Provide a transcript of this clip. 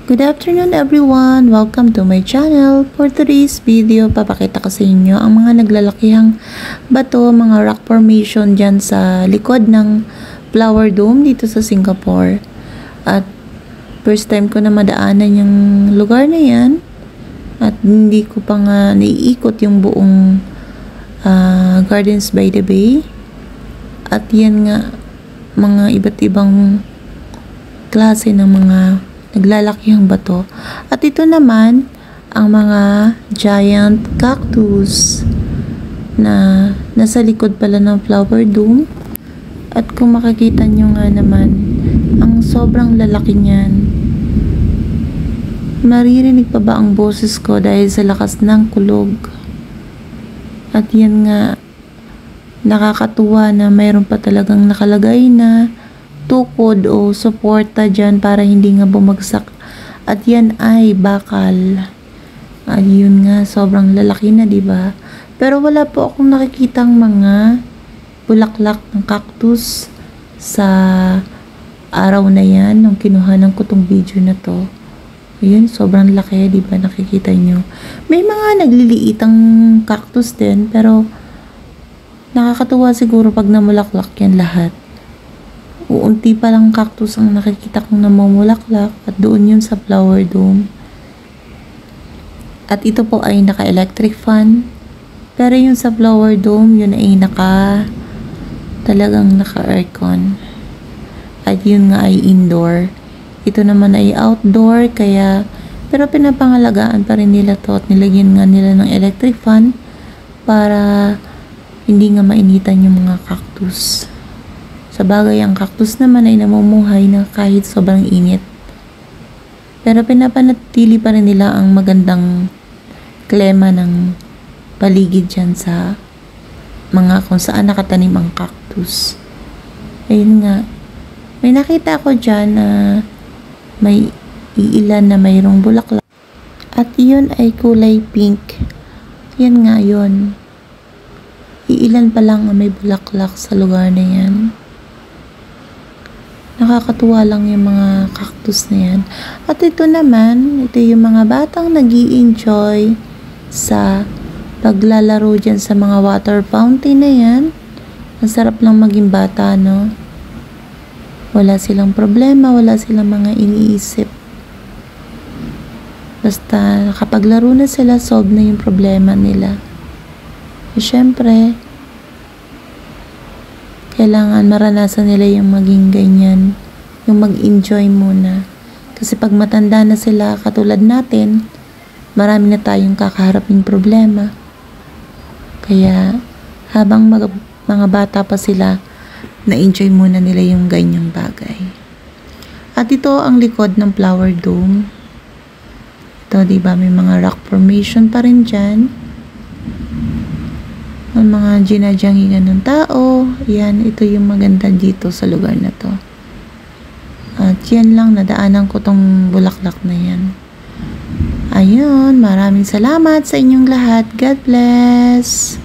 Good afternoon everyone! Welcome to my channel. For today's video, papakita ko sa inyo ang mga naglalakihang bato, mga rock formation dyan sa likod ng flower dome dito sa Singapore. At first time ko na madaanan yung lugar na yan. At hindi ko pa nga naiikot yung buong Gardens by the Bay. At yan nga, mga iba't ibang klase ng mga naglalakihang bato. At ito naman ang mga giant cactus na nasa likod pala ng flower dome. At kung makikita nyo nga naman, ang sobrang lalaki niyan. Maririnig pa ba ang boses ko dahil sa lakas ng kulog? At yan nga, nakakatuwa na mayroon pa talagang nakalagay na tukod o suporta dyan para hindi nga bumagsak. At yan ay bakal. At yun nga, sobrang lalaki na, diba? Pero wala po akong nakikitang mga bulaklak ng cactus sa araw na yan nung kinuhanan ko tong video na to. Ayun, sobrang laki, diba? Nakikita nyo. May mga nagliliitang cactus din, pero nakakatuwa siguro pag namulaklak yan lahat. Uunti pa lang cactus ang nakikita kong namumulaklak at doon yun sa flower dome. At ito po ay naka-electric fan. Pero yung sa flower dome, yun ay talagang naka-aircon. At yun nga ay indoor. Ito naman ay outdoor, pero pinapangalagaan pa rin nila to at nilagyan nga nila ng electric fan para hindi nga mainitan yung mga cactus. Sa bagay, ang cactus naman ay namumuhay na kahit sobrang init. Pero pinapanatili pa rin nila ang magandang klima ng paligid dyan sa mga kung saan nakatanim ang cactus. Ayun nga. May nakita ako dyan na may iilan na mayroong bulaklak. At yun ay kulay pink. Yan nga yun. Iilan pa lang may bulaklak sa lugar na yan. Nakakatuwa lang yung mga cactus na yan. At ito naman, ito yung mga batang nag-i-enjoy sa paglalaro dyan sa mga water fountain na yan. Ang sarap lang maging bata, no? Wala silang problema, wala silang mga iniisip. Basta nakapaglaro na sila, solve na yung problema nila. E syempre, kailangan maranasan nila yung maging ganyan, yung mag-enjoy muna. Kasi pag matanda na sila, katulad natin, marami na tayong kakaharaping problema. Kaya, habang mga bata pa sila, na-enjoy muna nila yung ganyang bagay. At ito ang likod ng flower dome. Ito, diba, may mga rock formation pa rin dyan. Ang mga ginadyangingan ng tao. Yan, ito yung maganda dito sa lugar na to. At yan lang, nadaanan ko tong bulaklak na yan. Ayun, maraming salamat sa inyong lahat. God bless!